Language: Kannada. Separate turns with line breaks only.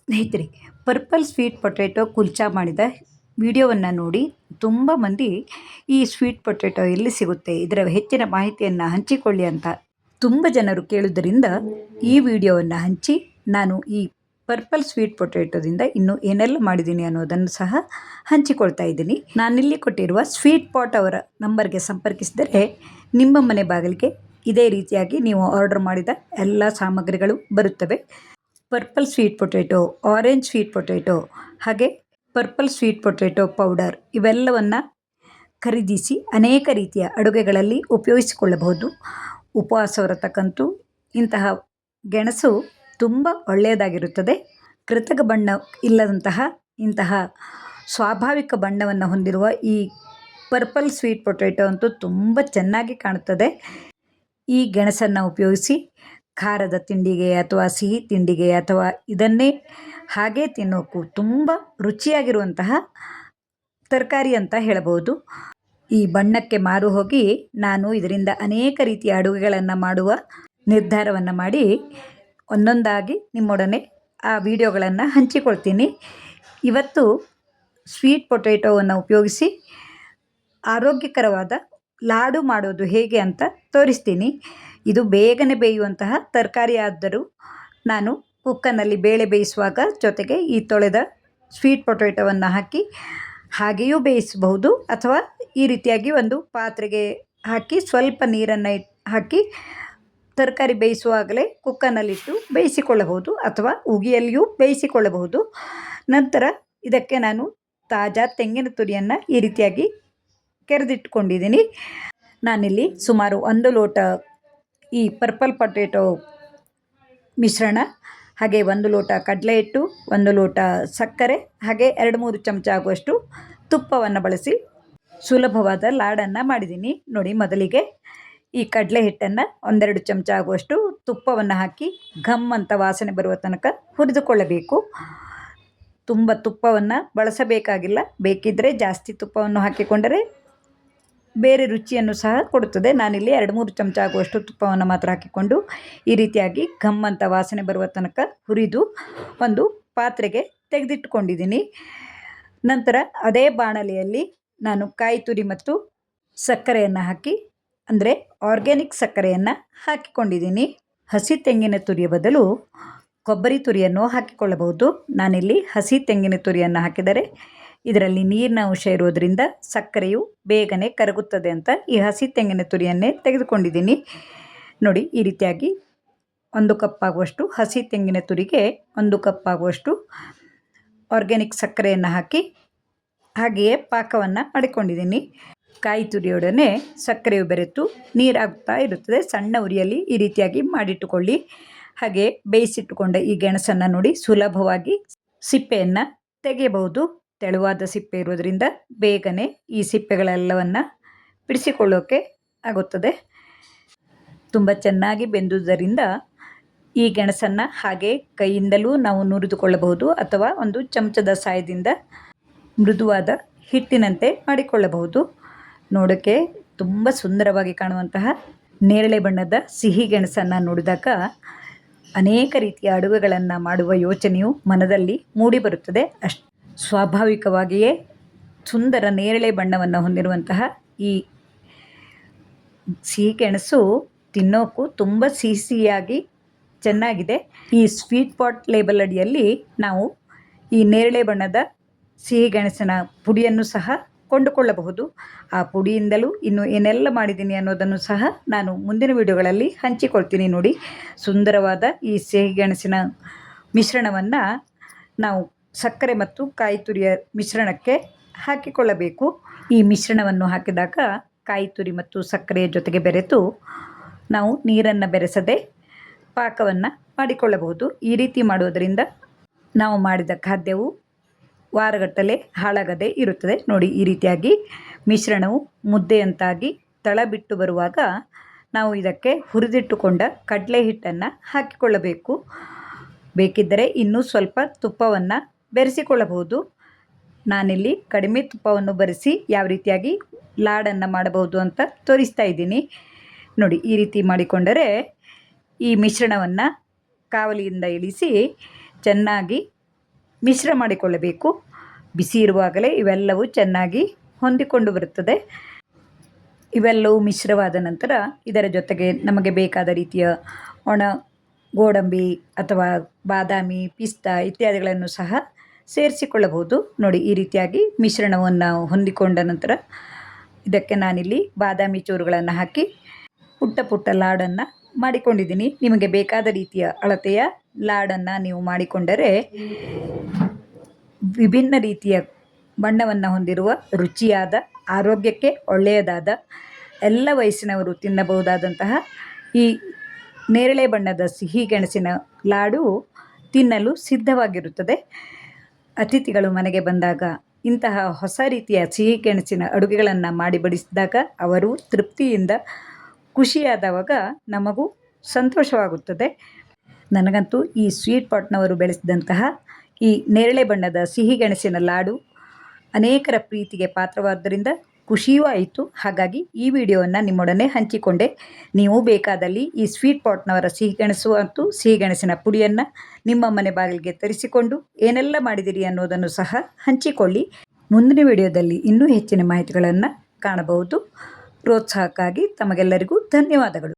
ಸ್ನೇಹಿತರೆ, ಪರ್ಪಲ್ ಸ್ವೀಟ್ ಪೊಟ್ಯಾಟೊ ಕುಲ್ಚಾ ಮಾಡಿದ ವಿಡಿಯೋವನ್ನು ನೋಡಿ ತುಂಬ ಮಂದಿ ಈ ಸ್ವೀಟ್ ಪೊಟ್ಯಾಟೊ ಎಲ್ಲಿ ಸಿಗುತ್ತೆ, ಇದರ ಹೆಚ್ಚಿನ ಮಾಹಿತಿಯನ್ನು ಹಂಚಿಕೊಳ್ಳಿ ಅಂತ ತುಂಬ ಜನರು ಕೇಳುವುದರಿಂದ ಈ ವಿಡಿಯೋವನ್ನು ಹಂಚಿ ನಾನು ಈ ಪರ್ಪಲ್ ಸ್ವೀಟ್ ಪೊಟ್ಯಾಟೊದಿಂದ ಇನ್ನೂ ಏನೆಲ್ಲ ಮಾಡಿದ್ದೀನಿ ಅನ್ನೋದನ್ನು ಸಹ ಹಂಚಿಕೊಳ್ತಾ ಇದ್ದೀನಿ. ನಾನಿಲ್ಲಿ ಕೊಟ್ಟಿರುವ ಸ್ವೀಟ್ ಪಾಟ್ ಅವರ ನಂಬರ್ಗೆ ಸಂಪರ್ಕಿಸಿದರೆ ನಿಮ್ಮ ಮನೆ ಬಾಗಿಲಿಗೆ ಇದೇ ರೀತಿಯಾಗಿ ನೀವು ಆರ್ಡರ್ ಮಾಡಿದ ಎಲ್ಲ ಸಾಮಗ್ರಿಗಳು ಬರುತ್ತವೆ. Purple sweet potato, orange sweet potato ಹಾಗೆ ಪರ್ಪಲ್ ಸ್ವೀಟ್ ಪೊಟ್ಯಾಟೊ ಪೌಡರ್ ಇವೆಲ್ಲವನ್ನು ಖರೀದಿಸಿ ಅನೇಕ ರೀತಿಯ ಅಡುಗೆಗಳಲ್ಲಿ ಉಪಯೋಗಿಸಿಕೊಳ್ಳಬಹುದು. ಉಪವಾಸ ವ್ರತಕ್ಕಂತೂ ಇಂತಹ ಗೆಣಸು ತುಂಬ ಒಳ್ಳೆಯದಾಗಿರುತ್ತದೆ. ಕೃತಕ ಬಣ್ಣ ಇಲ್ಲದಂತಹ ಇಂತಹ ಸ್ವಾಭಾವಿಕ ಬಣ್ಣವನ್ನು ಹೊಂದಿರುವ ಈ ಪರ್ಪಲ್ ಸ್ವೀಟ್ ಪೊಟ್ಯಾಟೊ ಅಂತೂ ತುಂಬ ಚೆನ್ನಾಗಿ ಕಾಣುತ್ತದೆ. ಈ ಗೆಣಸನ್ನು ಉಪಯೋಗಿಸಿ ಖಾರದ ತಿಂಡಿಗೆ ಅಥವಾ ಸಿಹಿ ತಿಂಡಿಗೆ ಅಥವಾ ಇದನ್ನೇ ಹಾಗೆ ತಿನ್ನೋಕ್ಕೂ ತುಂಬ ರುಚಿಯಾಗಿರುವಂತಹ ತರಕಾರಿ ಅಂತ ಹೇಳಬಹುದು. ಈ ಬಣ್ಣಕ್ಕೆ ಮಾರು ಹೋಗಿ ನಾನು ಇದರಿಂದ ಅನೇಕ ರೀತಿಯ ಅಡುಗೆಗಳನ್ನು ಮಾಡುವ ನಿರ್ಧಾರವನ್ನು ಮಾಡಿ ಒಂದೊಂದಾಗಿ ನಿಮ್ಮೊಡನೆ ಆ ವಿಡಿಯೋಗಳನ್ನು ಹಂಚಿಕೊಳ್ತೀನಿ. ಇವತ್ತು ಸ್ವೀಟ್ ಪೊಟ್ಯಾಟೊವನ್ನು ಉಪಯೋಗಿಸಿ ಆರೋಗ್ಯಕರವಾದ ಲಾಡು ಮಾಡೋದು ಹೇಗೆ ಅಂತ ತೋರಿಸ್ತೀನಿ. ಇದು ಬೇಗನೆ ಬೇಯುವಂತಹ ತರಕಾರಿ ಆದರೂ ನಾನು ಕುಕ್ಕರ್ನಲ್ಲಿ ಬೇಳೆ ಬೇಯಿಸುವಾಗ ಜೊತೆಗೆ ಈ ತೊಳೆದ ಸ್ವೀಟ್ ಪೊಟ್ಯಾಟೊವನ್ನು ಹಾಕಿ ಹಾಗೆಯೂ ಬೇಯಿಸಬಹುದು, ಅಥವಾ ಈ ರೀತಿಯಾಗಿ ಒಂದು ಪಾತ್ರೆಗೆ ಹಾಕಿ ಸ್ವಲ್ಪ ನೀರನ್ನು ಹಾಕಿ ತರಕಾರಿ ಬೇಯಿಸುವಾಗಲೇ ಕುಕ್ಕರ್ನಲ್ಲಿಟ್ಟು ಬೇಯಿಸಿಕೊಳ್ಳಬಹುದು, ಅಥವಾ ಉಗಿಯಲ್ಲಿಯೂ ಬೇಯಿಸಿಕೊಳ್ಳಬಹುದು. ನಂತರ ಇದಕ್ಕೆ ನಾನು ತಾಜಾ ತೆಂಗಿನ ತುರಿಯನ್ನು ಈ ರೀತಿಯಾಗಿ ಕೆರೆದಿಟ್ಟುಕೊಂಡಿದ್ದೀನಿ. ನಾನಿಲ್ಲಿ ಸುಮಾರು 1 ಲೋಟ ಈ ಪರ್ಪಲ್ ಪೊಟ್ಯಾಟೊ ಮಿಶ್ರಣ, ಹಾಗೆ 1 ಲೋಟ ಕಡಲೆ ಹಿಟ್ಟು, 1 ಲೋಟ ಸಕ್ಕರೆ, ಹಾಗೆ 2-3 ಚಮಚ ಆಗುವಷ್ಟು ತುಪ್ಪವನ್ನು ಬಳಸಿ ಸುಲಭವಾದ ಲಾಡನ್ನು ಮಾಡಿದ್ದೀನಿ. ನೋಡಿ, ಮೊದಲಿಗೆ ಈ ಕಡಲೆ ಹಿಟ್ಟನ್ನು 1-2 ಚಮಚ ಆಗುವಷ್ಟು ತುಪ್ಪವನ್ನು ಹಾಕಿ ಘಮ್ ಅಂತ ವಾಸನೆ ಬರುವ ತನಕ ಹುರಿದುಕೊಳ್ಳಬೇಕು. ತುಂಬ ತುಪ್ಪವನ್ನು ಬಳಸಬೇಕಾಗಿಲ್ಲ, ಬೇಕಿದ್ದರೆ ಜಾಸ್ತಿ ತುಪ್ಪವನ್ನು ಹಾಕಿಕೊಂಡರೆ ಬೇರೆ ರುಚಿಯನ್ನು ಸಹ ಕೊಡುತ್ತದೆ. ನಾನಿಲ್ಲಿ 2-3 ಚಮಚ ಆಗುವಷ್ಟು ತುಪ್ಪವನ್ನು ಮಾತ್ರ ಹಾಕಿಕೊಂಡು ಈ ರೀತಿಯಾಗಿ ಘಮ್ ಅಂತ ವಾಸನೆ ಬರುವ ತನಕ ಹುರಿದು ಒಂದು ಪಾತ್ರೆಗೆ ತೆಗೆದಿಟ್ಟುಕೊಂಡಿದ್ದೀನಿ. ನಂತರ ಅದೇ ಬಾಣಲೆಯಲ್ಲಿ ನಾನು ಕಾಯಿ ತುರಿ ಮತ್ತು ಸಕ್ಕರೆಯನ್ನು ಹಾಕಿ, ಅಂದರೆ ಆರ್ಗ್ಯಾನಿಕ್ ಸಕ್ಕರೆಯನ್ನು ಹಾಕಿಕೊಂಡಿದ್ದೀನಿ. ಹಸಿ ತೆಂಗಿನ ತುರಿಯ ಬದಲು ಕೊಬ್ಬರಿ ತುರಿಯನ್ನು ಹಾಕಿಕೊಳ್ಳಬಹುದು. ನಾನಿಲ್ಲಿ ಹಸಿ ತೆಂಗಿನ ತುರಿಯನ್ನು ಹಾಕಿದರೆ ಇದರಲ್ಲಿ ನೀರಿನ ಅಂಶ ಇರೋದರಿಂದ ಸಕ್ಕರೆಯು ಬೇಗನೆ ಕರಗುತ್ತದೆ ಅಂತ ಈ ಹಸಿ ತೆಂಗಿನ ತುರಿಯನ್ನೇ ತೆಗೆದುಕೊಂಡಿದ್ದೀನಿ. ನೋಡಿ, ಈ ರೀತಿಯಾಗಿ 1 ಕಪ್ ಆಗುವಷ್ಟು ಹಸಿ ತೆಂಗಿನ ತುರಿಗೆ 1 ಕಪ್ ಆಗುವಷ್ಟು ಆರ್ಗ್ಯಾನಿಕ್ ಸಕ್ಕರೆಯನ್ನು ಹಾಕಿ ಹಾಗೆಯೇ ಪಾಕವನ್ನು ಮಾಡಿಕೊಂಡಿದ್ದೀನಿ. ಕಾಯಿ ತುರಿಯೊಡನೆ ಸಕ್ಕರೆಯು ಬೆರೆತು ನೀರಾಗ್ತಾ ಇರುತ್ತದೆ. ಸಣ್ಣ ಉರಿಯಲ್ಲಿ ಈ ರೀತಿಯಾಗಿ ಮಾಡಿಟ್ಟುಕೊಳ್ಳಿ. ಹಾಗೆ ಬೇಯಿಸಿಟ್ಟುಕೊಂಡ ಈ ಗೆಣಸನ್ನು ನೋಡಿ ಸುಲಭವಾಗಿ ಸಿಪ್ಪೆಯನ್ನು ತೆಗೆಯಬಹುದು. ತೆಳುವಾದ ಸಿಪ್ಪೆ ಇರೋದರಿಂದ ಬೇಗನೆ ಈ ಸಿಪ್ಪೆಗಳೆಲ್ಲವನ್ನು ಬಿಡಿಸಿಕೊಳ್ಳೋಕೆ ಆಗುತ್ತದೆ. ತುಂಬ ಚೆನ್ನಾಗಿ ಬೆಂದುದರಿಂದ ಈ ಗೆಣಸನ್ನು ಹಾಗೆ ಕೈಯಿಂದಲೂ ನಾವು ನುರಿದುಕೊಳ್ಳಬಹುದು, ಅಥವಾ ಒಂದು ಚಮಚದ ಸಹಾಯದಿಂದ ಮೃದುವಾದ ಹಿಟ್ಟಿನಂತೆ ಮಾಡಿಕೊಳ್ಳಬಹುದು. ನೋಡೋಕ್ಕೆ ತುಂಬ ಸುಂದರವಾಗಿ ಕಾಣುವಂತಹ ನೇರಳೆ ಬಣ್ಣದ ಸಿಹಿ ಗೆಣಸನ್ನು ನೋಡಿದಾಗ ಅನೇಕ ರೀತಿಯ ಅಡುಗೆಗಳನ್ನು ಮಾಡುವ ಯೋಚನೆಯು ಮನದಲ್ಲಿ ಮೂಡಿಬರುತ್ತದೆ. ಅಷ್ಟು ಸ್ವಾಭಾವಿಕವಾಗಿಯೇ ಸುಂದರ ನೇರಳೆ ಬಣ್ಣವನ್ನು ಹೊಂದಿರುವಂತಹ ಈ ಸಿಹಿ ಗೆಣಸು ತಿನ್ನೋಕ್ಕೂ ತುಂಬ ಸಿಹಿಯಾಗಿ ಚೆನ್ನಾಗಿದೆ. ಈ ಸ್ವೀಟ್ ಪಾಟ್ ಲೇಬಲ್ ಅಡಿಯಲ್ಲಿ ನಾವು ಈ ನೇರಳೆ ಬಣ್ಣದ ಸಿಹಿ ಗೆಣಸಿನ ಪುಡಿಯನ್ನು ಸಹ ಕೊಂಡುಕೊಳ್ಳಬಹುದು. ಆ ಪುಡಿಯಿಂದಲೂ ಇನ್ನು ಏನೆಲ್ಲ ಮಾಡಿದ್ದೀನಿ ಅನ್ನೋದನ್ನು ಸಹ ನಾನು ಮುಂದಿನ ವಿಡಿಯೋಗಳಲ್ಲಿ ಹಂಚಿಕೊಳ್ತೀನಿ. ನೋಡಿ, ಸುಂದರವಾದ ಈ ಸಿಹಿ ಗೆಣಸಿನ ಮಿಶ್ರಣವನ್ನು ನಾವು ಸಕ್ಕರೆ ಮತ್ತು ಕಾಯಿ ತುರಿಯ ಮಿಶ್ರಣಕ್ಕೆ ಹಾಕಿಕೊಳ್ಳಬೇಕು. ಈ ಮಿಶ್ರಣವನ್ನು ಹಾಕಿದಾಗ ಕಾಯಿ ತುರಿ ಮತ್ತು ಸಕ್ಕರೆಯ ಜೊತೆಗೆ ಬೆರೆತು ನಾವು ನೀರನ್ನು ಬೆರೆಸದೆ ಪಾಕವನ್ನು ಮಾಡಿಕೊಳ್ಳಬಹುದು. ಈ ರೀತಿ ಮಾಡುವುದರಿಂದ ನಾವು ಮಾಡಿದ ಖಾದ್ಯವು ವಾರಗಟ್ಟಲೆ ಹಾಳಾಗದೇ ಇರುತ್ತದೆ. ನೋಡಿ, ಈ ರೀತಿಯಾಗಿ ಮಿಶ್ರಣವು ಮುದ್ದೆಯಂತಾಗಿ ತಳ ಬಿಟ್ಟು ಬರುವಾಗ ನಾವು ಇದಕ್ಕೆ ಹುರಿದಿಟ್ಟುಕೊಂಡ ಕಡಲೆ ಹಿಟ್ಟನ್ನು ಹಾಕಿಕೊಳ್ಳಬೇಕು. ಬೇಕಿದ್ದರೆ ಇನ್ನೂ ಸ್ವಲ್ಪ ತುಪ್ಪವನ್ನು ಬೆರೆಸಿಕೊಳ್ಳಬಹುದು. ನಾನಿಲ್ಲಿ ಕಡಿಮೆ ತುಪ್ಪವನ್ನು ಬೆರೆಸಿ ಯಾವ ರೀತಿಯಾಗಿ ಲಾಡನ್ನು ಮಾಡಬಹುದು ಅಂತ ತೋರಿಸ್ತಾ ಇದ್ದೀನಿ. ನೋಡಿ, ಈ ರೀತಿ ಮಾಡಿಕೊಂಡರೆ ಈ ಮಿಶ್ರಣವನ್ನು ಕಾವಲಿಯಿಂದ ಇಳಿಸಿ ಚೆನ್ನಾಗಿ ಮಿಶ್ರ ಮಾಡಿಕೊಳ್ಳಬೇಕು. ಬಿಸಿ ಇರುವಾಗಲೇ ಇವೆಲ್ಲವೂ ಚೆನ್ನಾಗಿ ಹೊಂದಿಕೊಂಡು ಬರುತ್ತದೆ. ಇವೆಲ್ಲವೂ ಮಿಶ್ರವಾದ ನಂತರ ಇದರ ಜೊತೆಗೆ ನಮಗೆ ಬೇಕಾದ ರೀತಿಯ ಒಣ ಗೋಡಂಬಿ ಅಥವಾ ಬಾದಾಮಿ, ಪಿಸ್ತಾ ಇತ್ಯಾದಿಗಳನ್ನು ಸಹ ಸೇರಿಸಿಕೊಳ್ಳಬಹುದು. ನೋಡಿ, ಈ ರೀತಿಯಾಗಿ ಮಿಶ್ರಣವನ್ನು ಹೊಂದಿಕೊಂಡ ನಂತರ ಇದಕ್ಕೆ ನಾನಿಲ್ಲಿ ಬಾದಾಮಿ ಚೂರುಗಳನ್ನು ಹಾಕಿ ಪುಟ್ಟ ಪುಟ್ಟ ಲಾಡನ್ನು ಮಾಡಿಕೊಂಡಿದ್ದೀನಿ. ನಿಮಗೆ ಬೇಕಾದ ರೀತಿಯ ಅಳತೆಯ ಲಾಡನ್ನು ನೀವು ಮಾಡಿಕೊಂಡರೆ ವಿಭಿನ್ನ ರೀತಿಯ ಬಣ್ಣವನ್ನು ಹೊಂದಿರುವ ರುಚಿಯಾದ, ಆರೋಗ್ಯಕ್ಕೆ ಒಳ್ಳೆಯದಾದ, ಎಲ್ಲ ವಯಸ್ಸಿನವರು ತಿನ್ನಬಹುದಾದಂತಹ ಈ ನೇರಳೆ ಬಣ್ಣದ ಸಿಹಿ ಗೆಣಸಿನ ಲಾಡು ತಿನ್ನಲು ಸಿದ್ಧವಾಗಿರುತ್ತದೆ. ಅತಿಥಿಗಳು ಮನೆಗೆ ಬಂದಾಗ ಇಂತಹ ಹೊಸ ರೀತಿಯ ಸಿಹಿ ಗೆಣಸಿನ ಅಡುಗೆಗಳನ್ನು ಮಾಡಿ ಬಡಿಸಿದಾಗ ಅವರು ತೃಪ್ತಿಯಿಂದ ಖುಷಿಯಾದವಾಗ ನಮಗೂ ಸಂತೋಷವಾಗುತ್ತದೆ. ನನಗಂತೂ ಈ ಸ್ವೀಟ್ ಪಾಟ್ನವರು ಬೆಳೆಸಿದಂತಹ ಈ ನೇರಳೆ ಬಣ್ಣದ ಸಿಹಿ ಗೆಣಸಿನ ಲಾಡು ಅನೇಕರ ಪ್ರೀತಿಗೆ ಪಾತ್ರವಾದ್ದರಿಂದ ಖುಷಿಯೂ ಆಯಿತು. ಹಾಗಾಗಿ ಈ ವಿಡಿಯೋವನ್ನು ನಿಮ್ಮೊಡನೆ ಹಂಚಿಕೊಂಡೆ. ನೀವು ಬೇಕಾದಲ್ಲಿ ಈ ಸ್ವೀಟ್ ಪಾಟ್ನವರ ಸಿಹಿಗೆಣಸು ಮತ್ತು ಸಿಹಿಗೆಣಸಿನ ಪುಡಿಯನ್ನು ನಿಮ್ಮ ಮನೆ ಬಾಗಿಲಿಗೆ ತರಿಸಿಕೊಂಡು ಏನೆಲ್ಲ ಮಾಡಿದಿರಿ ಅನ್ನೋದನ್ನು ಸಹ ಹಂಚಿಕೊಳ್ಳಿ. ಮುಂದಿನ ವಿಡಿಯೋದಲ್ಲಿ ಇನ್ನೂ ಹೆಚ್ಚಿನ ಮಾಹಿತಿಗಳನ್ನು ಕಾಣಬಹುದು. ಪ್ರೋತ್ಸಾಹಕ್ಕಾಗಿ ತಮಗೆಲ್ಲರಿಗೂ ಧನ್ಯವಾದಗಳು.